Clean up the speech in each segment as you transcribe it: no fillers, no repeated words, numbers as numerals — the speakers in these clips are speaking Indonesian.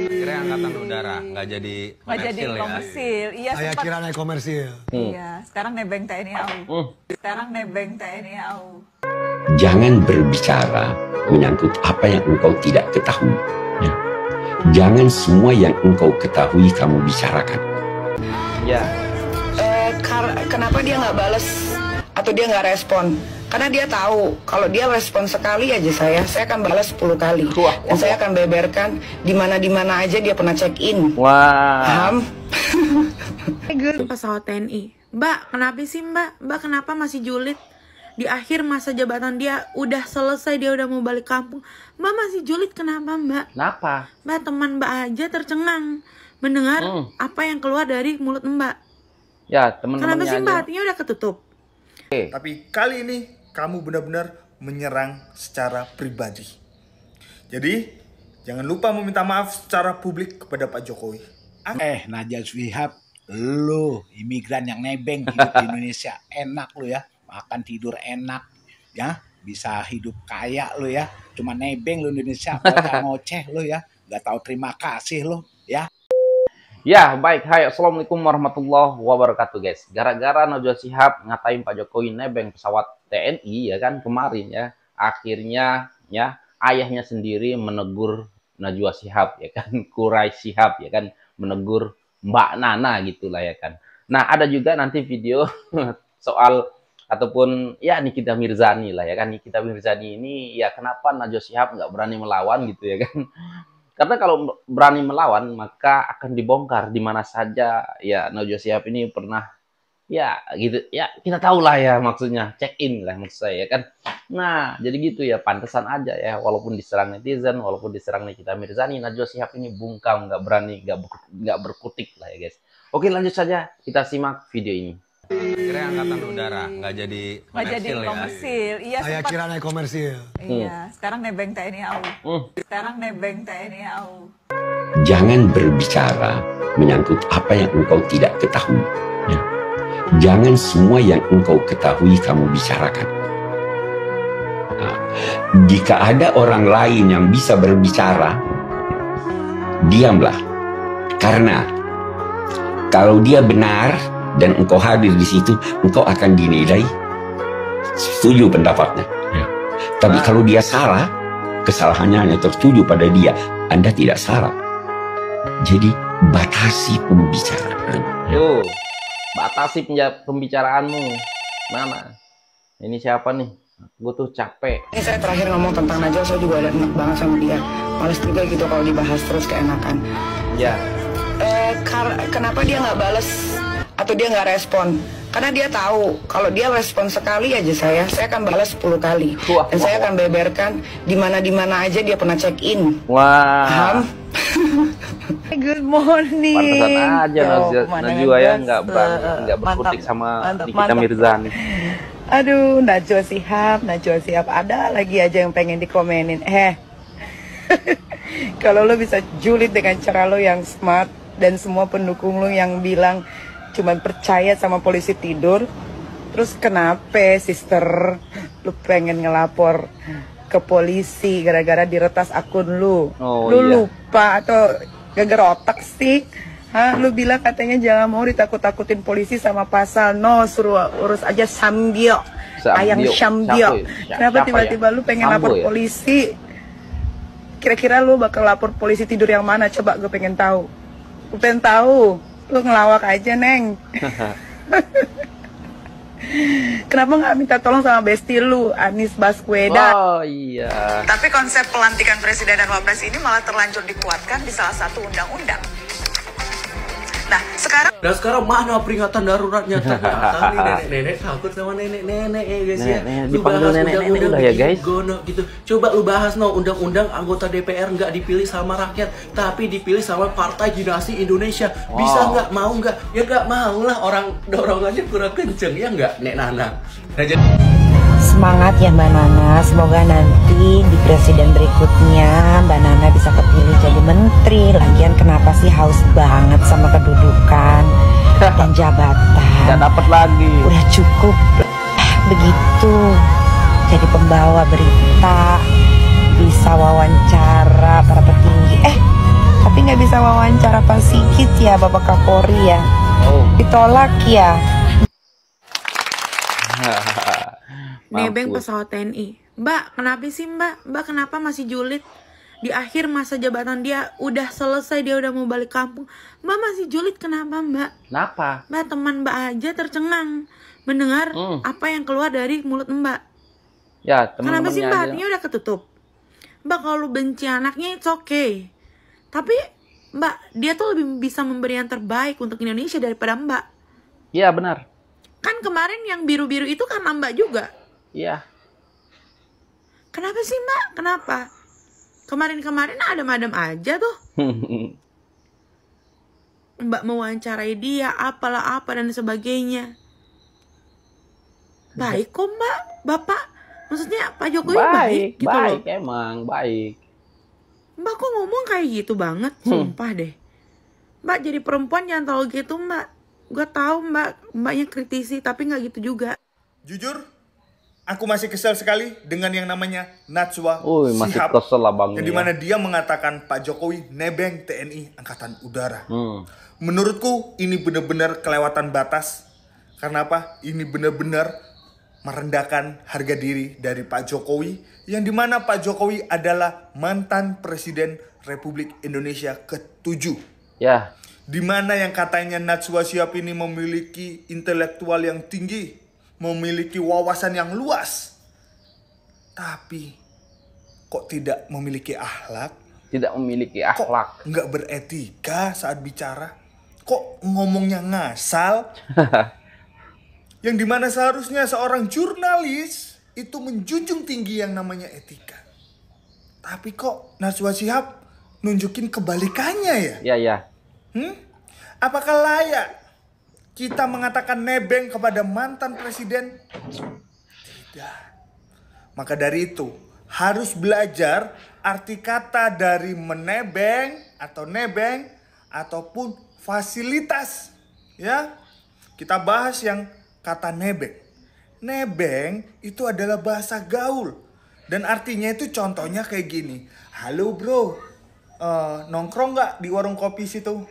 Kira angkatan udara, nggak jadi komersil. Iya, saya kira naik komersil. Iya, sekarang nebeng TNI AU. Jangan berbicara menyangkut apa yang engkau tidak ketahui. Ya. Jangan semua yang engkau ketahui kamu bicarakan. Ya. Kenapa dia nggak balas atau dia nggak respon? Karena dia tahu kalau dia respon sekali aja saya akan balas 10 kali. Dan saya akan beberkan di mana aja dia pernah check in. Wah. Paham? Pesawat TNI. Mbak, kenapa sih Mbak? Mbak kenapa masih julid? Di akhir masa jabatan dia udah selesai, dia udah mau balik kampung. Mbak masih julid, kenapa Mbak? Kenapa? Mbak, teman Mbak aja tercengang mendengar apa yang keluar dari mulut Mbak. Ya, teman-temannya Kenapa sih Mbak aja. hatinya udah ketutup? Tapi kali ini kamu benar-benar menyerang secara pribadi. Jadi, jangan lupa meminta maaf secara publik kepada Pak Jokowi. Najwa Shihab, lu imigran yang nebeng hidup di Indonesia. Enak lu ya, makan tidur enak ya, bisa hidup kaya lu ya. Cuma nebeng lu Indonesia, ngoceh lu ya. Gak tahu terima kasih lu ya. Ya, baik. Hai, assalamualaikum warahmatullahi wabarakatuh, guys. Gara-gara Najwa Shihab ngatain Pak Jokowi nebeng pesawat TNI, ya kan, kemarin ya, akhirnya ya ayahnya sendiri menegur Najwa Shihab, ya kan, Quraisy Shihab, ya kan, menegur Mbak Nana gitulah, ya kan. Nah, ada juga nanti video soal ataupun ya Nikita Mirzani lah, ya kan. Nikita Mirzani ini ya kenapa Najwa Shihab nggak berani melawan gitu, ya kan. Karena kalau berani melawan maka akan dibongkar di mana saja ya Najwa Shihab ini pernah ya gitu ya, kita tahu lah ya maksudnya, check in lah maksud saya, ya kan. Nah, jadi gitu ya, pantesan aja ya walaupun diserang netizen, walaupun diserang Nikita Mirzani, Najwa Shihab ini bungkam, nggak berani, nggak berkutik lah ya guys. Oke, lanjut saja kita simak video ini. Kira angkatan udara, nggak jadi komersil. Iya, Saya kira naik komersil. Iya, sekarang nebeng TNI AU. Jangan berbicara menyangkut apa yang engkau tidak ketahui. Ya. Jangan semua yang engkau ketahui kamu bicarakan. Nah, jika ada orang lain yang bisa berbicara, diamlah. Karena kalau dia benar dan engkau hadir di situ, engkau akan dinilai setuju pendapatnya. Ya. Tapi kalau dia salah, kesalahannya hanya tertuju pada dia, Anda tidak salah. Jadi batasi pembicaraan. Tuh, batasi pembicaraanmu. Mana? Ini siapa nih? Gue tuh capek. Ini saya terakhir ngomong tentang Najwa, saya juga udah enak banget sama dia. Males juga gitu kalau dibahas terus keenakan. Ya. Kenapa dia nggak balas atau dia nggak respon? Karena dia tahu kalau dia respon sekali aja saya akan balas 10 kali. Dan saya akan beberkan di mana aja dia pernah check in. Wah. Paham? Good morning. Pantesan aja Najwa ya nggak berkutik sama Nikita Mirzani. Aduh, Najwa Shihab ada lagi aja yang pengen dikomenin. Kalau lo bisa julid dengan cara lo yang smart dan semua pendukung lo yang bilang cuman percaya sama polisi tidur, terus kenapa sister lu pengen ngelapor ke polisi gara-gara diretas akun lu? Lu lupa atau gara-gara otak sih? Lu bilang katanya jangan mau ditakut-takutin polisi sama pasal. No, suruh urus aja Sambio. Ayang Sambio. Kenapa tiba-tiba lu pengen lapor polisi? Kira-kira lu bakal lapor polisi tidur yang mana? Coba gue pengen tahu. Gue pengen tahu. Lu ngelawak aja, Neng. Kenapa nggak minta tolong sama besti lu, Anies Baswedan? Oh iya. Tapi konsep pelantikan presiden dan wapres ini malah terlanjur dikuatkan di salah satu undang-undang. Nah, sekarang mana peringatan daruratnya? Ternyata nih nenek-nenek takut sama nenek-nenek ya guys ya. Lu bahas undang-undang ya guys. Gitu. Coba lu bahas undang-undang anggota DPR nggak dipilih sama rakyat, tapi dipilih sama Partai Dinasti Indonesia. Bisa nggak? Mau nggak? Ya nggak mau lah, orang dorongannya kurang kenceng ya nggak, Nek Nana. Nah, jadi semangat ya Mbak Nana, semoga nanti di presiden berikutnya Mbak Nana bisa kepilih jadi menteri. Lagian kenapa sih haus banget sama kedudukan dan jabatan? Gak dapat lagi. Udah cukup begitu, jadi pembawa berita, bisa wawancara para petinggi. Tapi nggak nggak bisa wawancara Pak Sigit ya, Bapak Kapolri ya? Oh. Ditolak ya? Nebeng pesawat TNI. Mbak, kenapa sih Mbak? Mbak kenapa masih julid? Di akhir masa jabatan dia udah selesai, dia udah mau balik kampung. Mbak masih julid kenapa Mbak? Kenapa? Mbak, teman Mbak aja tercengang mendengar apa yang keluar dari mulut Mbak. Ya, kenapa sih Mbak? aja. Hatinya udah ketutup. Mbak, kalau lu benci anaknya it's okay. Tapi Mbak, dia tuh lebih bisa memberi yang terbaik untuk Indonesia daripada Mbak. Iya benar. Kan kemarin yang biru-biru itu karena Mbak juga. Iya. Kenapa sih Mbak? Kenapa? Kemarin-kemarin adem-adem aja tuh. Mbak mewawancarai dia, apalah apa dan sebagainya. Baik kok Mbak, Bapak. Maksudnya Pak Jokowi baik gitu baik, loh. Emang baik. Mbak kok ngomong kayak gitu banget, sumpah deh. Mbak jadi perempuan jangan terlalu gitu Mbak. Gue tahu Mbaknya kritisi, tapi nggak gitu juga. Jujur, aku masih kesel sekali dengan yang namanya Najwa Masih Shihab, kesel lah Bang. yang dimana dia mengatakan Pak Jokowi nebeng TNI Angkatan Udara. Menurutku ini benar-benar kelewatan batas. Karena apa? Ini benar-benar merendahkan harga diri dari Pak Jokowi, yang dimana Pak Jokowi adalah mantan Presiden Republik Indonesia ke-7. Ya. Dimana yang katanya Najwa Shihab ini memiliki intelektual yang tinggi, memiliki wawasan yang luas, tapi kok tidak memiliki akhlak? Tidak memiliki akhlak. Kok nggak beretika saat bicara? Kok ngomongnya ngasal? Yang dimana seharusnya seorang jurnalis itu menjunjung tinggi yang namanya etika. Tapi kok Najwa Shihab nunjukin kebalikannya ya? Iya, iya. Apakah layak kita mengatakan nebeng kepada mantan presiden? Tidak. Maka dari itu harus belajar arti kata dari menebeng atau nebeng ataupun fasilitas. Ya, kita bahas yang kata nebeng. Nebeng itu adalah bahasa gaul dan artinya itu contohnya kayak gini. Halo bro, nongkrong nggak di warung kopi situ?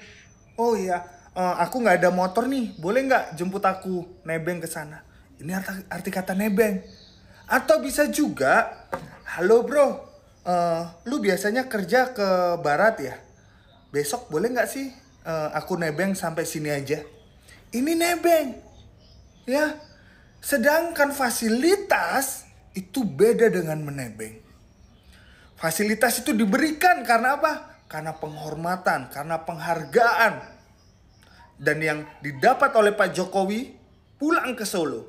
Oh iya, aku nggak ada motor nih, boleh nggak jemput aku nebeng ke sana? Ini arti kata nebeng. Atau bisa juga, halo bro, lu biasanya kerja ke barat ya? Besok boleh nggak sih aku nebeng sampai sini aja? Ini nebeng, ya. Sedangkan fasilitas itu beda dengan menebeng. Fasilitas itu diberikan karena apa? Karena penghormatan, karena penghargaan. Dan yang didapat oleh Pak Jokowi pulang ke Solo,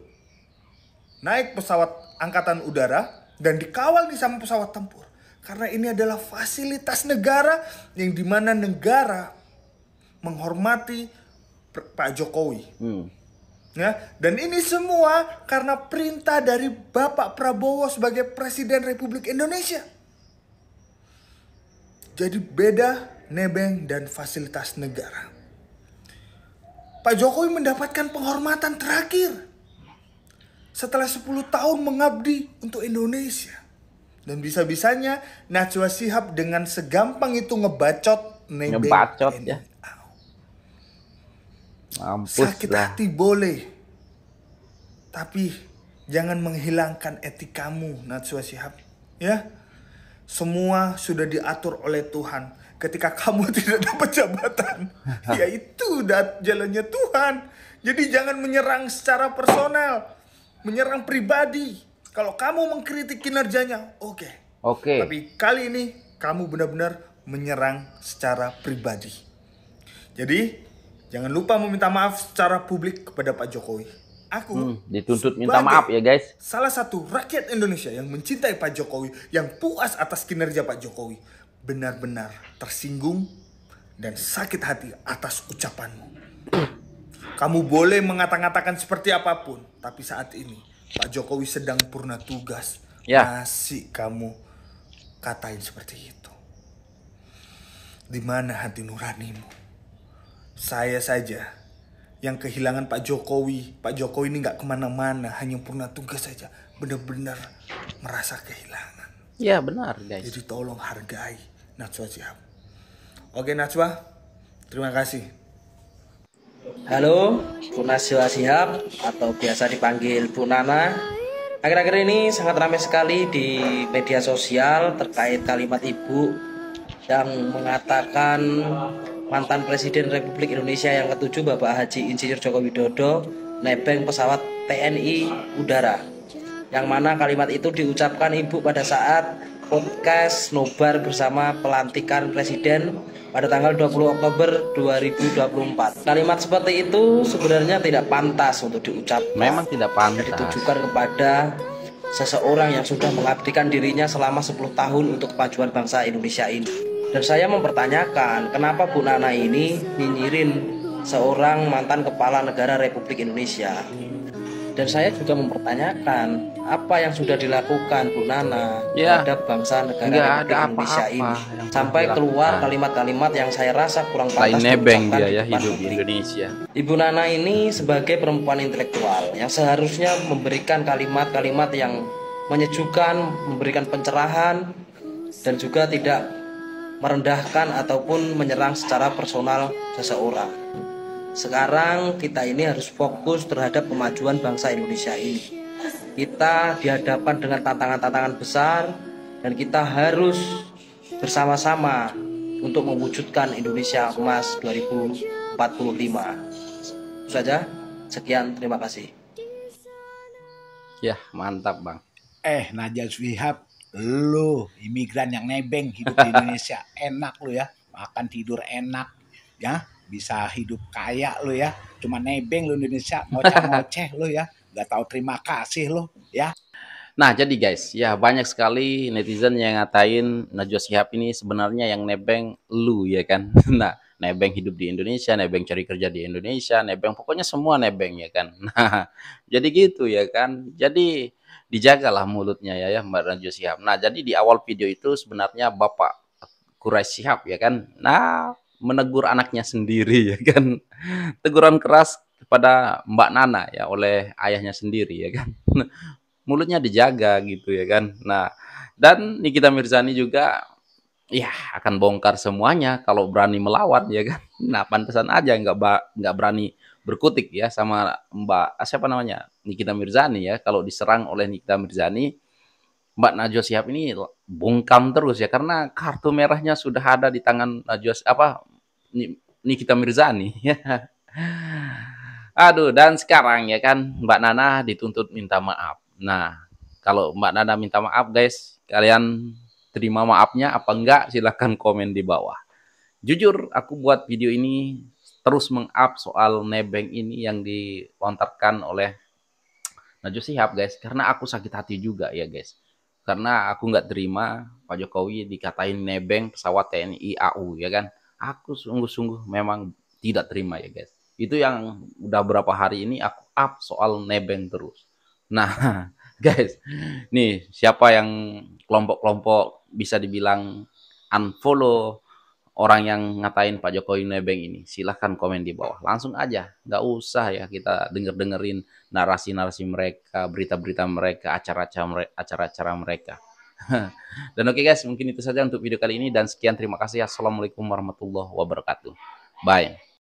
naik pesawat angkatan udara dan dikawal nih sama pesawat tempur. Karena ini adalah fasilitas negara yang dimana negara menghormati Pak Jokowi. Ya, dan ini semua karena perintah dari Bapak Prabowo sebagai Presiden Republik Indonesia. Jadi beda nebeng dan fasilitas negara. Pak Jokowi mendapatkan penghormatan terakhir setelah 10 tahun mengabdi untuk Indonesia. Dan bisa-bisanya Najwa Shihab dengan segampang itu ngebacot nebeng. Ngebacot ya. Mampus sakit lah. hati boleh, tapi jangan menghilangkan etikamu Najwa Shihab. Ya, semua sudah diatur oleh Tuhan. Ketika kamu tidak dapat jabatan, ya itu udah jalannya Tuhan. Jadi jangan menyerang secara personal, menyerang pribadi. Kalau kamu mengkritik kinerjanya, oke. Tapi kali ini kamu benar-benar menyerang secara pribadi. Jadi jangan lupa meminta maaf secara publik kepada Pak Jokowi. Aku dituntut minta maaf ya guys. Salah satu rakyat Indonesia yang mencintai Pak Jokowi, yang puas atas kinerja Pak Jokowi, benar-benar tersinggung dan sakit hati atas ucapanmu. Kamu boleh mengata-ngatakan seperti apapun, tapi saat ini Pak Jokowi sedang purna tugas. Masih kamu katain seperti itu. Di mana hati nuranimu? Saya saja yang kehilangan Pak Jokowi. Pak Jokowi ini nggak kemana-mana, hanya purna tugas saja. Benar-benar merasa kehilangan. Ya benar guys. Jadi tolong hargai Najwa Shihab. Oke Najwa, terima kasih. Halo, Bu Najwa Shihab atau biasa dipanggil Bu Nana. Akhir-akhir ini sangat ramai sekali di media sosial terkait kalimat Ibu yang mengatakan mantan Presiden Republik Indonesia yang ke-7 Bapak Haji Insinyur Joko Widodo nebeng pesawat TNI Udara. Yang mana kalimat itu diucapkan Ibu pada saat podcast nobar bersama pelantikan Presiden pada tanggal 20 Oktober 2024. Kalimat seperti itu sebenarnya tidak pantas untuk diucapkan. Memang tidak pantas. Ditujukan kepada seseorang yang sudah mengabdikan dirinya selama 10 tahun untuk kemajuan bangsa Indonesia ini. Dan saya mempertanyakan, kenapa Bu Nana ini nyinyirin seorang mantan kepala negara Republik Indonesia? Dan saya juga mempertanyakan apa yang sudah dilakukan Bu Nana terhadap bangsa negara Republik Indonesia ini, sampai keluar kalimat-kalimat yang saya rasa kurang pantas nebeng dia ya di hidup di Indonesia. Ibu Nana ini sebagai perempuan intelektual yang seharusnya memberikan kalimat-kalimat yang menyejukkan, memberikan pencerahan, dan juga tidak merendahkan ataupun menyerang secara personal seseorang. Sekarang kita ini harus fokus terhadap kemajuan bangsa Indonesia ini. Kita dihadapkan dengan tantangan-tantangan besar dan kita harus bersama-sama untuk mewujudkan Indonesia Emas 2045. Itu saja. Sekian, terima kasih. Ya, mantap Bang. Najwa Shihab, lu imigran yang nebeng hidup di Indonesia. Enak lu ya, makan tidur enak ya, bisa hidup kaya lu ya, cuma nebeng lu Indonesia, ngoceh-ngoceh lu ya, nggak tahu terima kasih lu ya. Nah jadi guys, ya banyak sekali netizen yang ngatain Najwa Shihab ini sebenarnya yang nebeng lu ya kan. Nah nebeng hidup di Indonesia, nebeng cari kerja di Indonesia, nebeng pokoknya semua nebeng ya kan. Nah jadi gitu ya kan, jadi dijagalah mulutnya ya Mbak Najwa Shihab. Nah jadi di awal video itu sebenarnya Bapak Quraish Shihab ya kan, nah menegur anaknya sendiri ya kan, teguran keras kepada Mbak Nana ya oleh ayahnya sendiri ya kan. Mulutnya dijaga gitu ya kan. Nah dan Nikita Mirzani juga ya akan bongkar semuanya kalau berani melawan ya kan. Nah pantesan aja nggak berani berkutik ya sama Mbak siapa namanya Nikita Mirzani ya. Kalau diserang oleh Nikita Mirzani, Mbak Najwa Shihab ini bungkam terus ya, karena kartu merahnya sudah ada di tangan Nikita Mirzani ya. Aduh, dan sekarang ya kan Mbak Nana dituntut minta maaf. Nah kalau Mbak Nana minta maaf guys, kalian terima maafnya apa enggak? Silahkan komen di bawah. Jujur aku buat video ini terus meng-up soal nebeng ini yang dilontarkan oleh Najwa Shihab guys, karena aku sakit hati juga ya guys. Karena aku nggak terima Pak Jokowi dikatain nebeng pesawat TNI AU ya kan. Aku sungguh-sungguh memang tidak terima ya guys. Itu yang udah berapa hari ini aku up soal nebeng terus. Nah guys, nih siapa yang kelompok-kelompok bisa dibilang unfollow orang yang ngatain Pak Jokowi nebeng ini, silahkan komen di bawah. Langsung aja, nggak usah ya kita dengerin narasi-narasi mereka, berita-berita mereka, acara-acara mereka. Dan oke guys, mungkin itu saja untuk video kali ini, dan sekian, terima kasih. Assalamualaikum warahmatullahi wabarakatuh. Bye.